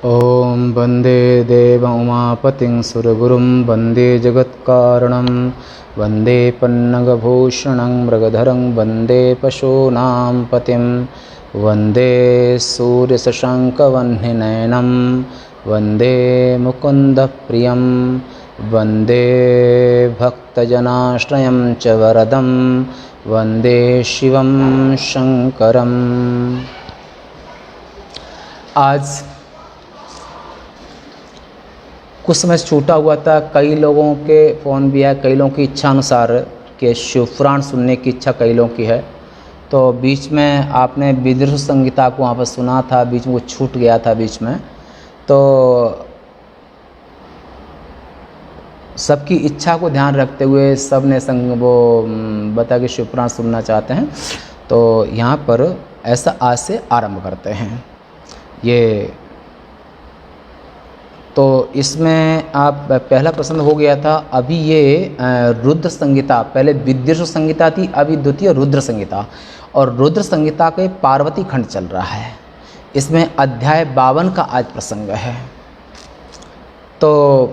ॐ वन्दे देवमुमापतिं सुरगुरुं वन्दे जगत्कारणं वन्दे पन्नगभूषणं मृगधरं वन्दे पशूनां पतिं वन्दे सूर्यशशाङ्कवह्निनयनं वन्दे मुकुन्दप्रियं वन्दे भक्तजनाश्रयं च वरदं वन्दे शिवं शङ्करम्। आज कुछ समय छूटा हुआ था, कई लोगों के फ़ोन भी है, कई लोगों की इच्छा अनुसार के शिवपुराण सुनने की इच्छा कई लोगों की है। तो बीच में आपने विदुर संहिता को वहाँ पर सुना था, बीच में वो छूट गया था बीच में। तो सबकी इच्छा को ध्यान रखते हुए सब ने वो बता के शिवपुराण सुनना चाहते हैं। तो यहाँ पर ऐसा आज से आरंभ करते हैं। ये तो इसमें आप पहला प्रश्न हो गया था। अभी ये रुद्र संहिता, पहले विद्युत संहिता थी, अभी द्वितीय रुद्र संहिता, और रुद्र संहिता के पार्वती खंड चल रहा है। इसमें अध्याय 52 का आज प्रसंग है। तो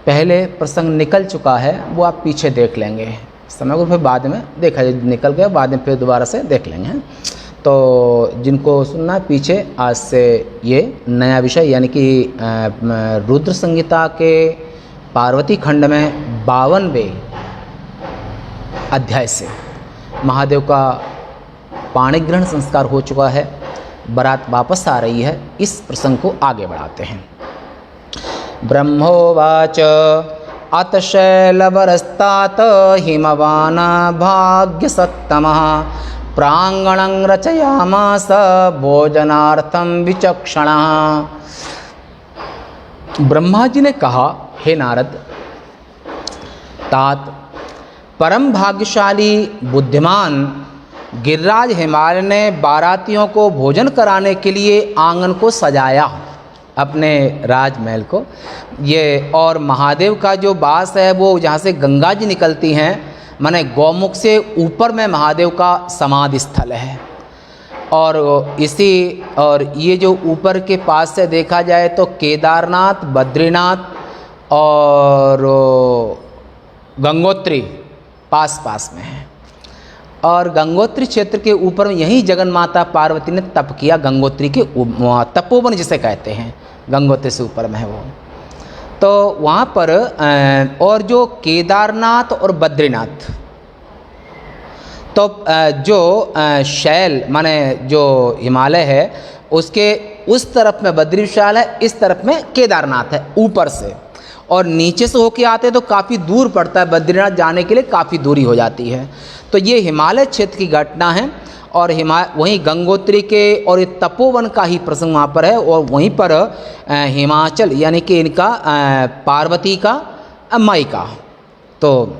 पहले प्रसंग निकल चुका है, वो आप पीछे देख लेंगे, समय को फिर बाद में देखा निकल गया, बाद में फिर दोबारा से देख लेंगे। तो जिनको सुनना है पीछे, आज से ये नया विषय यानी कि रुद्र संहिता के पार्वती खंड में 52वें अध्याय से महादेव का पाणिग्रहण संस्कार हो चुका है, बारात वापस आ रही है। इस प्रसंग को आगे बढ़ाते हैं। ब्रह्मोवाच अत शैलवरस्तात हिमवान भाग्यसत्तमः प्रांगणं रचयामास भोजनार्थं विचक्षणः। ब्रह्मा जी ने कहा, हे नारद, तात परम भाग्यशाली बुद्धिमान गिरिराज हिमालय ने बारातियों को भोजन कराने के लिए आंगन को सजाया, अपने राजमहल को। ये और महादेव का जो वास है वो जहाँ से गंगा जी निकलती हैं, माने गौमुख से ऊपर में महादेव का समाधि स्थल है। और ये जो ऊपर के पास से देखा जाए तो केदारनाथ, बद्रीनाथ और गंगोत्री पास में है। और गंगोत्री क्षेत्र के ऊपर में यही जगन माता पार्वती ने तप किया। गंगोत्री के तपोवन जिसे कहते हैं, गंगोत्री से ऊपर में है वो। तो वहाँ पर और जो केदारनाथ और बद्रीनाथ, तो जो शैल माने जो हिमालय है उसके उस तरफ में बद्री विशाल है, इस तरफ में केदारनाथ है ऊपर से। और नीचे से होके आते तो काफ़ी दूर पड़ता है, बद्रीनाथ जाने के लिए काफ़ी दूरी हो जाती है। तो ये हिमालय क्षेत्र की घटना है। और वहीं गंगोत्री के और ये तपोवन का ही प्रसंग वहाँ पर है। और वहीं पर हिमाचल यानी कि इनका पार्वती का माई का, तो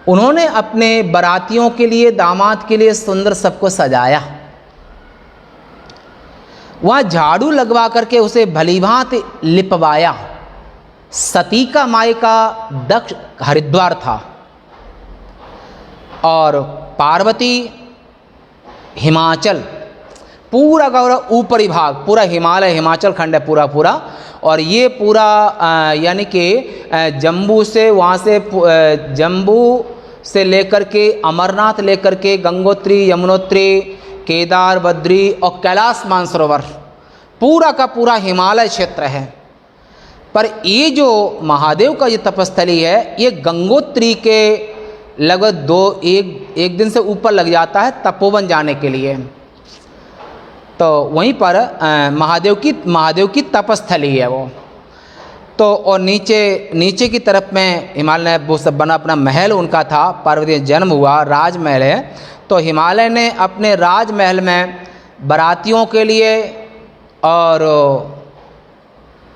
उन्होंने अपने बारातियों के लिए, दामाद के लिए सुंदर सबको सजाया। वहाँ झाड़ू लगवा करके उसे भलीभांति लिपवाया। सती का माई का दक्ष हरिद्वार था और पार्वती हिमाचल, पूरा का ऊपरी भाग, पूरा हिमालय हिमाचल खंड है पूरा। और ये पूरा यानी कि जम्बू से, वहाँ से जम्बू से लेकर के अमरनाथ लेकर के गंगोत्री, यमुनोत्री, केदार, बद्री और कैलाश मानसरोवर, पूरा का पूरा हिमालय क्षेत्र है। पर ये जो महादेव का ये तपस्थली है, ये गंगोत्री के लगभग एक दिन से ऊपर लग जाता है तपोवन जाने के लिए। तो वहीं पर महादेव की तपस्थली है वो। तो और नीचे की तरफ में हिमालय वो सब बना, अपना महल उनका था, पार्वती जन्म हुआ, राजमहल है। तो हिमालय ने अपने राजमहल में बारातियों के लिए और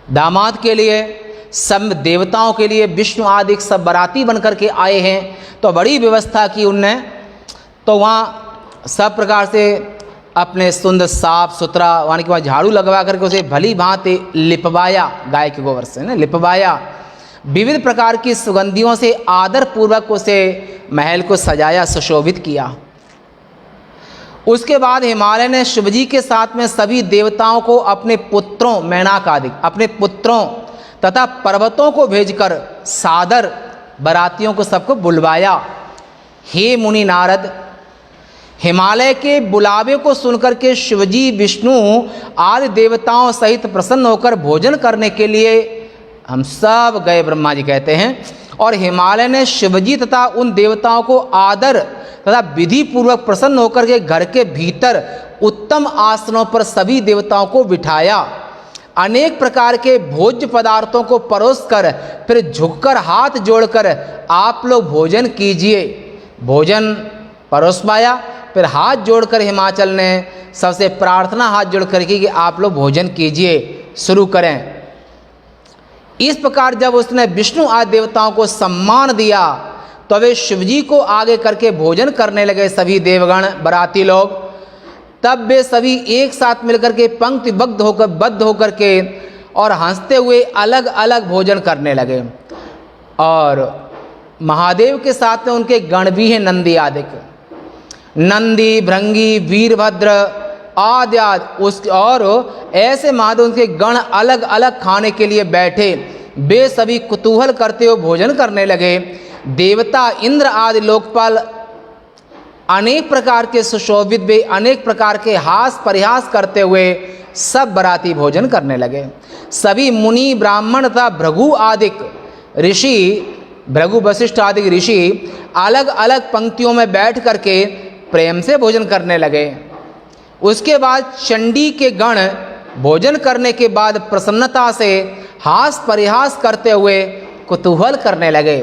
दामाद के लिए, सब देवताओं के लिए, विष्णु आदि सब बाराती बन कर के आए हैं। तो बड़ी व्यवस्था की उनने। तो वहाँ सब प्रकार से अपने सुंदर साफ सुथरा वहाँ के वहाँ झाड़ू लगवा करके उसे भली भांति लिपवाया, गाय के गोबर से ना लिपवाया। विविध प्रकार की सुगंधियों से आदर पूर्वक उसे महल को सजाया, सुशोभित किया। उसके बाद हिमालय ने शिवजी के साथ में सभी देवताओं को अपने पुत्रों, मैनाक आदि अपने पुत्रों तथा पर्वतों को भेजकर सादर बरातियों को सबको बुलवाया। हे मुनि नारद, हिमालय के बुलावे को सुनकर के शिवजी, विष्णु आदि देवताओं सहित प्रसन्न होकर भोजन करने के लिए हम सब गए, ब्रह्मा जी कहते हैं। और हिमालय ने शिवजी तथा उन देवताओं को आदर तथा विधि पूर्वक प्रसन्न होकर के घर के भीतर उत्तम आसनों पर सभी देवताओं को बिठाया। अनेक प्रकार के भोज्य पदार्थों को परोसकर फिर झुककर हाथ जोड़कर आप लोग भोजन कीजिए। भोजन परोसवाया, फिर हाथ जोड़कर हिमाचल ने सबसे प्रार्थना हाथ जोड़कर की कि आप लोग भोजन कीजिए, शुरू करें। इस प्रकार जब उसने विष्णु आदि देवताओं को सम्मान दिया तो वे शिवजी को आगे करके भोजन करने लगे, सभी देवगण बराती लोग। तब वे सभी एक साथ मिलकर के बद्ध होकर के और हंसते हुए अलग अलग भोजन करने लगे। और महादेव के साथ में उनके गण भी हैं, नंदी आदि, नंदी, भृंगी, वीरभद्र आदि उस और ऐसे महादेव के गण अलग अलग खाने के लिए बैठे। वे सभी कुतूहल करते हुए भोजन करने लगे। देवता इंद्र आदि लोकपाल अनेक प्रकार के सुशोभित वे अनेक प्रकार के हास परिहास करते हुए सब बराती भोजन करने लगे। सभी मुनि, ब्राह्मण तथा भृगु आदि ऋषि, भृगु वशिष्ठ आदि ऋषि अलग अलग पंक्तियों में बैठ करके प्रेम से भोजन करने लगे। उसके बाद चंडी के गण भोजन करने के बाद प्रसन्नता से हास परिहास करते हुए कुतूहल करने लगे।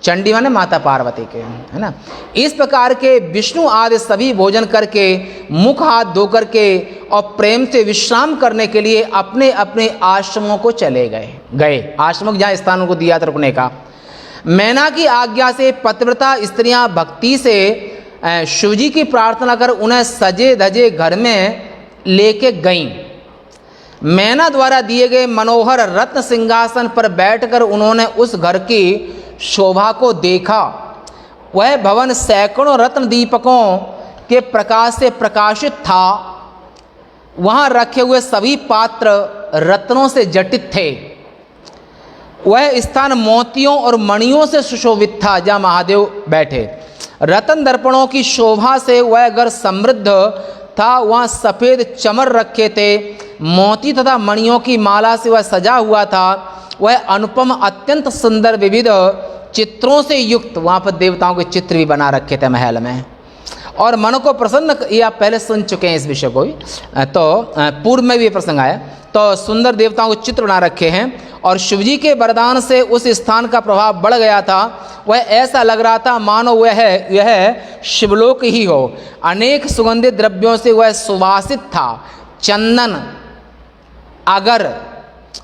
चंडी माने माता पार्वती के, है ना। इस प्रकार के विष्णु आदि सभी भोजन करके मुख हाथ धो करके और प्रेम से विश्राम करने के लिए अपने अपने आश्रमों को चले गए आश्रमों जहाँ स्थानों को दिया था रुकने का। मैना की आज्ञा से पतिव्रता स्त्रियां भक्ति से शिवजी की प्रार्थना कर उन्हें सजे धजे घर में लेके गईं। मैना द्वारा दिए गए मनोहर रत्न सिंहासन पर बैठकर उन्होंने उस घर की शोभा को देखा। वह भवन सैकड़ों रत्न दीपकों के प्रकाश से प्रकाशित था। वहाँ रखे हुए सभी पात्र रत्नों से जटित थे। वह स्थान मोतियों और मणियों से सुशोभित था जहाँ महादेव बैठे। रतन दर्पणों की शोभा से वह घर समृद्ध था। वहाँ सफ़ेद चमर रखे थे, मोती तथा मणियों की माला से वह सजा हुआ था। वह अनुपम अत्यंत सुंदर विविध चित्रों से युक्त, वहाँ पर देवताओं के चित्र भी बना रखे थे महल में। और मन को प्रसन्न, ये आप पहले सुन चुके हैं इस विषय को भी, तो पूर्व में भी प्रसंग आया। तो सुंदर देवताओं के चित्र बना रखे हैं और शिवजी के वरदान से उस स्थान का प्रभाव बढ़ गया था। वह ऐसा लग रहा था मानो यह शिवलोक ही हो। अनेक सुगंधित द्रव्यों से वह सुवासित था। चंदन, अगर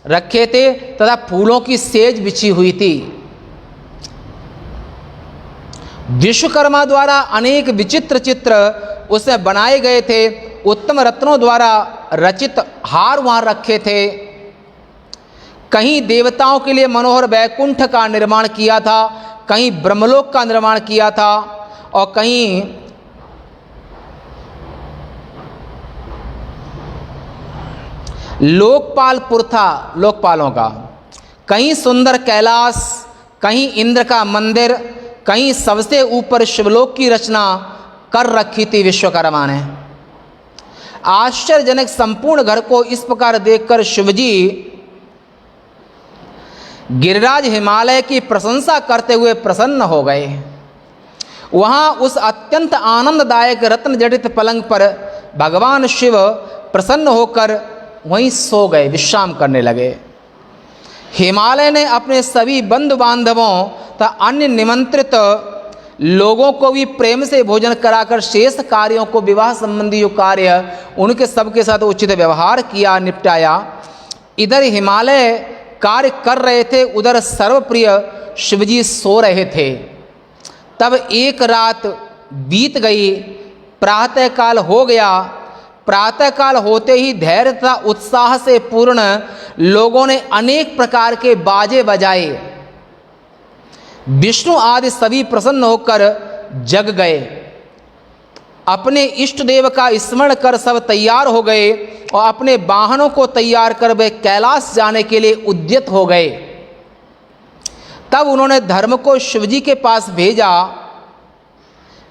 रखे थे तथा फूलों की सेज बिछी हुई थी। विश्वकर्मा द्वारा अनेक विचित्र चित्र उसमें बनाए गए थे। उत्तम रत्नों द्वारा रचित हार वहाँ रखे थे। कहीं देवताओं के लिए मनोहर वैकुंठ का निर्माण किया था, कहीं ब्रह्मलोक का निर्माण किया था और कहीं लोकपालपुर था, लोकपालों का। कहीं सुंदर कैलाश, कहीं इंद्र का मंदिर, कहीं सबसे ऊपर शिवलोक की रचना कर रखी थी विश्वकर्मा ने। आश्चर्यजनक संपूर्ण घर को इस प्रकार देखकर शिवजी गिरिराज हिमालय की प्रशंसा करते हुए प्रसन्न हो गए। वहाँ उस अत्यंत आनंददायक रत्न जड़ित पलंग पर भगवान शिव प्रसन्न होकर वहीं सो गए, विश्राम करने लगे। हिमालय ने अपने सभी बंधु बांधवों तथा अन्य निमंत्रित लोगों को भी प्रेम से भोजन कराकर शेष कार्यों को, विवाह संबंधी जो कार्य उनके सबके साथ उचित व्यवहार किया, निपटाया। इधर हिमालय कार्य कर रहे थे, उधर सर्वप्रिय शिवजी सो रहे थे। तब एक रात बीत गई, प्रातःकाल हो गया। प्रातःकाल होते ही धैर्य तथा उत्साह से पूर्ण लोगों ने अनेक प्रकार के बाजे बजाए। विष्णु आदि सभी प्रसन्न होकर जग गए। अपने इष्ट देव का स्मरण कर सब तैयार हो गए और अपने वाहनों को तैयार कर वे कैलाश जाने के लिए उद्यत हो गए। तब उन्होंने धर्म को शिवजी के पास भेजा।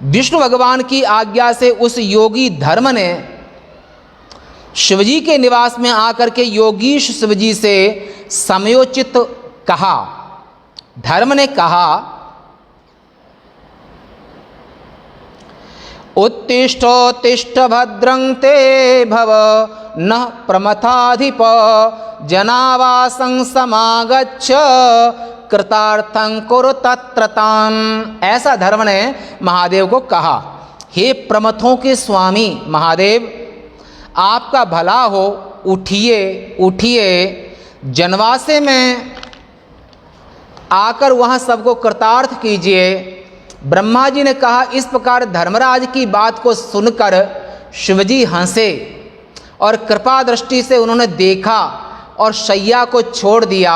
विष्णु भगवान की आज्ञा से उस योगी धर्म ने शिवजी के निवास में आकर के योगीश शिवजी से समयोचित कहा। धर्म ने कहा, उत्तिष्ठोत्तिष्ठ भद्रं ते भव न प्रमथाधिप जनावासं समागच्छ कृतार्थं कुरु तत्रताम। ऐसा धर्म ने महादेव को कहा, हे प्रमथों के स्वामी महादेव, आपका भला हो, उठिए उठिए, जनवासे में आकर वहाँ सबको कृतार्थ कीजिए। ब्रह्मा जी ने कहा। इस प्रकार धर्मराज की बात को सुनकर शिवजी हंसे और कृपा दृष्टि से उन्होंने देखा और शैया को छोड़ दिया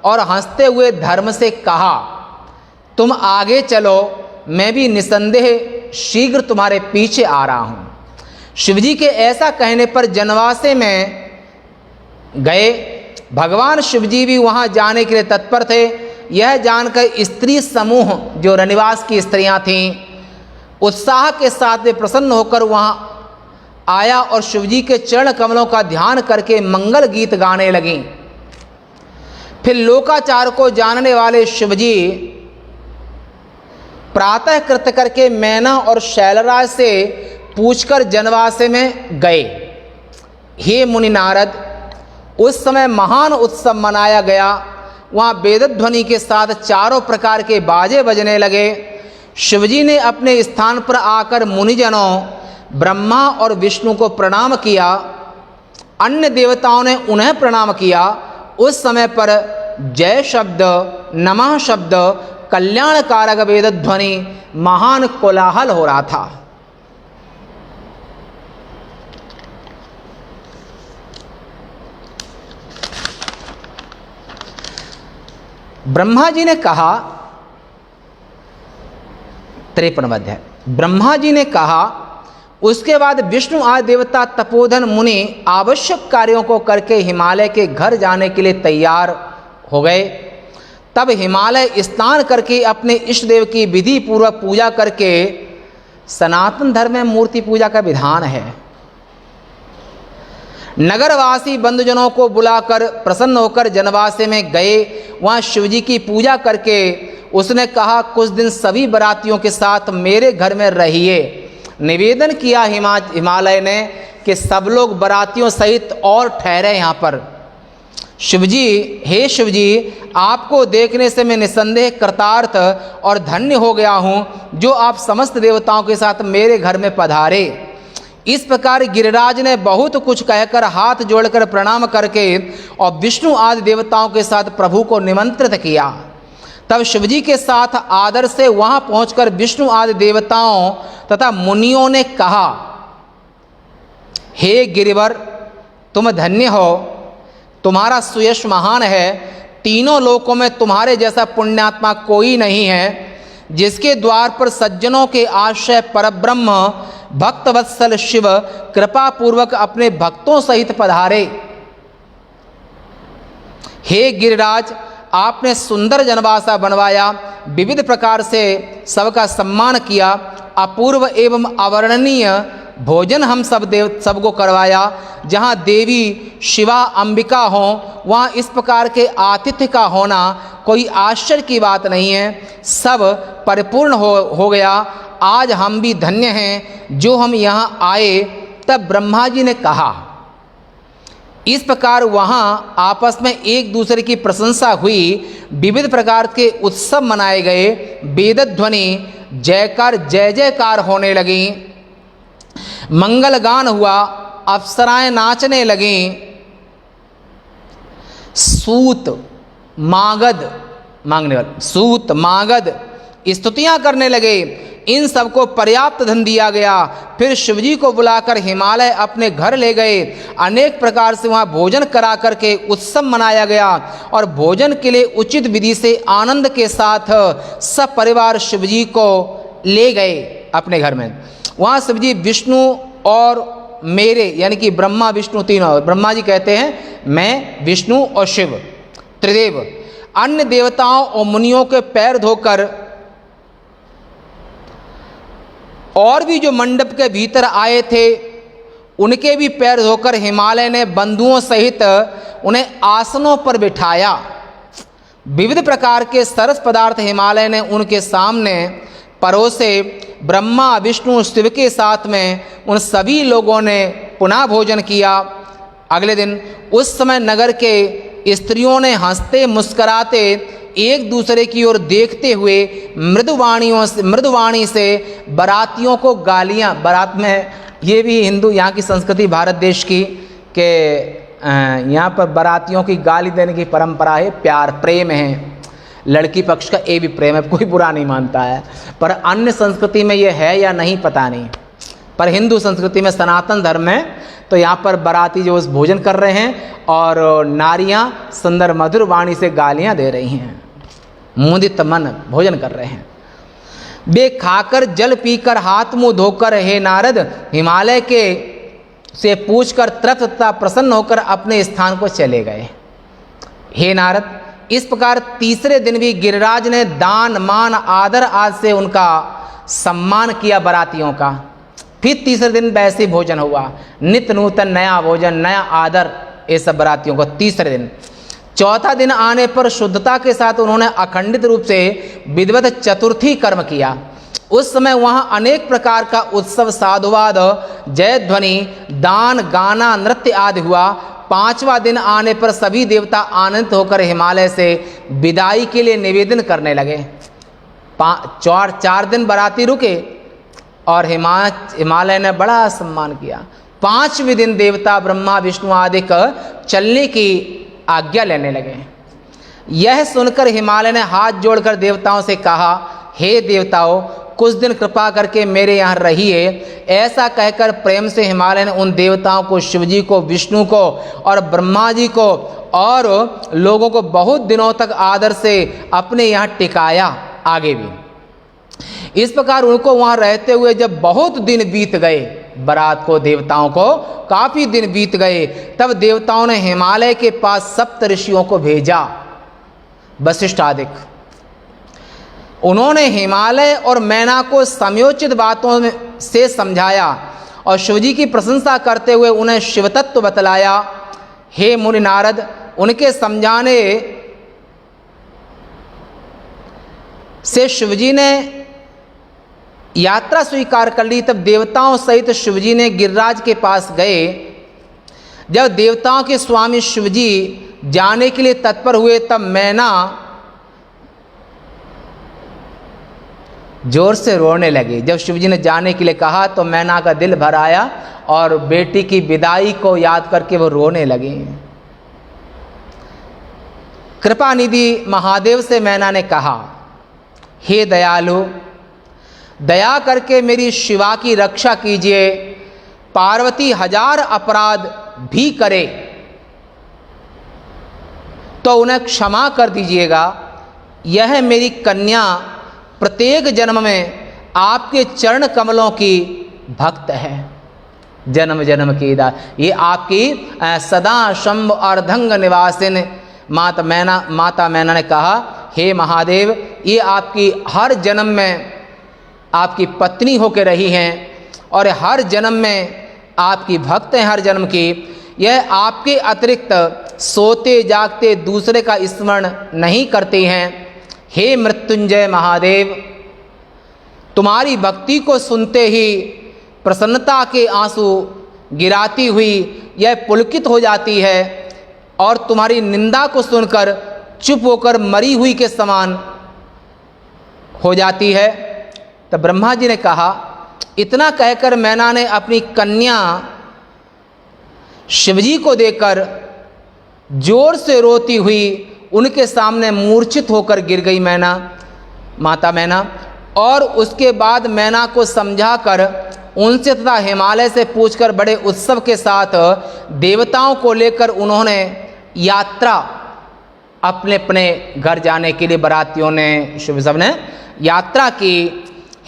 और हंसते हुए धर्म से कहा, तुम आगे चलो, मैं भी निसंदेह शीघ्र तुम्हारे पीछे आ रहा हूँ। शिवजी के ऐसा कहने पर जनवासे में गए। भगवान शिवजी भी वहाँ जाने के लिए तत्पर थे। यह जानकर स्त्री समूह जो रनिवास की स्त्रियां थीं, उत्साह के साथ वे प्रसन्न होकर वहां आया और शिवजी के चरण कमलों का ध्यान करके मंगल गीत गाने लगीं। फिर लोकाचार को जानने वाले शिवजी प्रातः कृत्य करके मैना और शैलराज से पूछकर जनवासे में गए। हे मुनि नारद, उस समय महान उत्सव मनाया गया। वहाँ वेदध्वनि के साथ चारों प्रकार के बाजे बजने लगे। शिवजी ने अपने स्थान पर आकर मुनिजनों ब्रह्मा और विष्णु को प्रणाम किया। अन्य देवताओं ने उन्हें प्रणाम किया। उस समय पर जय शब्द, नमः शब्द, कल्याणकारक वेदध्वनि, महान कोलाहल हो रहा था। ब्रह्मा जी ने कहा, 53वां अध्याय। ब्रह्मा जी ने कहा, उसके बाद विष्णु आदि देवता तपोधन मुनि आवश्यक कार्यों को करके हिमालय के घर जाने के लिए तैयार हो गए। तब हिमालय स्नान करके अपने इष्ट देव की विधि पूर्वक पूजा करके, सनातन धर्म में मूर्ति पूजा का विधान है, नगरवासी बंधुजनों को बुलाकर प्रसन्न होकर जनवासे में गए। वहाँ शिवजी की पूजा करके उसने कहा, कुछ दिन सभी बरातियों के साथ मेरे घर में रहिए। निवेदन किया हिमालय ने कि सब लोग बरातियों सहित और ठहरे यहाँ पर। शिवजी, हे शिवजी, आपको देखने से मैं निसंदेह कृतार्थ और धन्य हो गया हूँ, जो आप समस्त देवताओं के साथ मेरे घर में पधारे। इस प्रकार गिरिराज ने बहुत कुछ कहकर हाथ जोड़कर प्रणाम करके और विष्णु आदि देवताओं के साथ प्रभु को निमंत्रित किया। तब शिवजी के साथ आदर से वहां पहुंचकर विष्णु आदि देवताओं तथा मुनियों ने कहा, हे गिरिवर, तुम धन्य हो, तुम्हारा सुयश महान है। तीनों लोकों में तुम्हारे जैसा पुण्यात्मा कोई नहीं है, जिसके द्वार पर सज्जनों के आश्रय परब्रह्म भक्तवत्सल शिव कृपा पूर्वक अपने भक्तों सहित पधारे। हे गिरिराज, आपने सुंदर जनवासा बनवाया, विविध प्रकार से सबका सम्मान किया, अपूर्व एवं अवर्णनीय भोजन हम सबको करवाया। जहाँ देवी शिवा अंबिका हों, वहाँ इस प्रकार के आतिथ्य का होना कोई आश्चर्य की बात नहीं है। सब परिपूर्ण हो गया। आज हम भी धन्य हैं जो हम यहाँ आए। तब ब्रह्मा जी ने कहा। इस प्रकार वहाँ आपस में एक दूसरे की प्रशंसा हुई, विविध प्रकार के उत्सव मनाए गए, वेदध्वनि जयकार जय जयकार होने लगी, मंगल गान हुआ, अप्सराएं नाचने लगीं, सूत मागध मांगने वाले सूत मागध स्तुतियां करने लगे। इन सबको पर्याप्त धन दिया गया। फिर शिवजी को बुलाकर हिमालय अपने घर ले गए। अनेक प्रकार से वहाँ भोजन करा करके उत्सव मनाया गया और भोजन के लिए उचित विधि से आनंद के साथ सब परिवार शिवजी को ले गए अपने घर में। वहाँ शिव जी विष्णु और मेरे यानी कि ब्रह्मा विष्णु तीनों, ब्रह्मा जी कहते हैं मैं विष्णु और शिव त्रिदेव, अन्य देवताओं और मुनियों के पैर धोकर और भी जो मंडप के भीतर आए थे उनके भी पैर धोकर हिमालय ने बंधुओं सहित उन्हें आसनों पर बिठाया। विविध प्रकार के सरस पदार्थ हिमालय ने उनके सामने परोसे। ब्रह्मा विष्णु शिव के साथ में उन सभी लोगों ने पुनः भोजन किया। अगले दिन उस समय नगर के स्त्रियों ने हंसते मुस्कराते एक दूसरे की ओर देखते हुए मृदुवाणी से बारातियों को गालियां, बारात में ये भी हिंदू यहाँ की संस्कृति भारत देश की के यहाँ पर बारातियों की गाली देने की परंपरा है, प्यार प्रेम है, लड़की पक्ष का ये भी प्रेम है, कोई बुरा नहीं मानता है। पर अन्य संस्कृति में ये है या नहीं पता नहीं, पर हिंदू संस्कृति में सनातन धर्म में तो यहाँ पर बाराती जो भोजन कर रहे हैं और नारियाँ सुंदर मधुर वाणी से गालियाँ दे रही हैं, मुदित मन भोजन कर रहे हैं। वे खाकर जल पीकर हाथ मुंह धोकर हे नारद हिमालय के से पूछकर तृप्त तथा प्रसन्न होकर अपने स्थान को चले गए। हे नारद, इस प्रकार तीसरे दिन भी गिरिराज ने दान मान आदर आदि से उनका सम्मान किया बारातियों का। फिर तीसरे दिन वैसे भोजन हुआ, नित्य नूतन नया भोजन नया आदर ये सब बारातियों को तीसरे दिन। चौथा दिन आने पर शुद्धता के साथ उन्होंने अखंडित रूप से विधिवत चतुर्थी कर्म किया। उस समय वहाँ अनेक प्रकार का उत्सव साधुवाद जय ध्वनि दान गाना नृत्य आदि हुआ। पांचवा दिन आने पर सभी देवता आनंदित होकर हिमालय से विदाई के लिए निवेदन करने लगे। चार दिन बाराती रुके और हिमालय ने बड़ा सम्मान किया। पांचवें दिन देवता ब्रह्मा विष्णु आदि का चलने की आज्ञा लेने लगे। यह सुनकर हिमालय ने हाथ जोड़कर देवताओं से कहा, हे देवताओं, कुछ दिन कृपा करके मेरे यहाँ रहिए। ऐसा कहकर प्रेम से हिमालय ने उन देवताओं को, शिव जी को, विष्णु को और ब्रह्मा जी को और लोगों को बहुत दिनों तक आदर से अपने यहाँ टिकाया। आगे भी इस प्रकार उनको वहाँ रहते हुए जब बहुत दिन बीत गए, बारात को देवताओं को काफी दिन बीत गए, तब देवताओं ने हिमालय के पास सप्त ऋषियों को भेजा, वशिष्ठ आदि। उन्होंने हिमालय और मैना को समयोचित बातों से समझाया और शिवजी की प्रशंसा करते हुए उन्हें शिवतत्व बतलाया। हे मुनि नारद, उनके समझाने से शिवजी ने यात्रा स्वीकार कर ली। तब देवताओं सहित शिवजी ने गिरिराज के पास गए। जब देवताओं के स्वामी शिवजी जाने के लिए तत्पर हुए तब मैना जोर से रोने लगी। जब शिवजी ने जाने के लिए कहा तो मैना का दिल भर आया और बेटी की विदाई को याद करके वो रोने लगी। कृपा निधि महादेव से मैना ने कहा, हे दयालु, दया करके मेरी शिवा की रक्षा कीजिए। पार्वती 1000 अपराध भी करे तो उन्हें क्षमा कर दीजिएगा। यह मेरी कन्या प्रत्येक जन्म में आपके चरण कमलों की भक्त है, जन्म जन्म की दा। ये आपकी सदा शंभ अर्धंग निवासिन माता मैना ने कहा, हे महादेव, ये आपकी हर जन्म में आपकी पत्नी होकर रही हैं और हर जन्म में आपकी भक्त हैं हर जन्म की। यह आपके अतिरिक्त सोते जागते दूसरे का स्मरण नहीं करते हैं। हे मृत्युंजय महादेव, तुम्हारी भक्ति को सुनते ही प्रसन्नता के आंसू गिराती हुई यह पुलकित हो जाती है और तुम्हारी निंदा को सुनकर चुप होकर मरी हुई के समान हो जाती है। तब ब्रह्मा जी ने कहा, इतना कहकर मैना ने अपनी कन्या शिवजी को देकर जोर से रोती हुई उनके सामने मूर्छित होकर गिर गई माता मैना। और उसके बाद मैना को समझाकर उनसे तथा हिमालय से पूछकर बड़े उत्सव के साथ देवताओं को लेकर उन्होंने यात्रा अपने अपने घर जाने के लिए बारातियों ने शिव सब ने यात्रा की।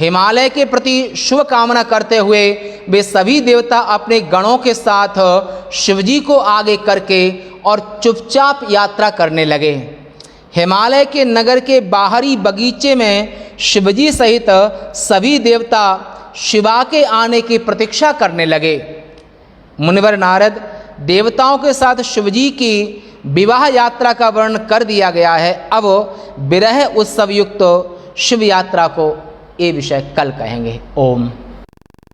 हिमालय के प्रति शुभ कामना करते हुए वे सभी देवता अपने गणों के साथ शिवजी को आगे करके और चुपचाप यात्रा करने लगे। हिमालय के नगर के बाहरी बगीचे में शिवजी सहित सभी देवता शिवा के आने की प्रतीक्षा करने लगे। मुनिवर नारद, देवताओं के साथ शिवजी की विवाह यात्रा का वर्णन कर दिया गया है। अब विरह उत्सव युक्त शिव यात्रा को ये विषय कल कहेंगे। ओम।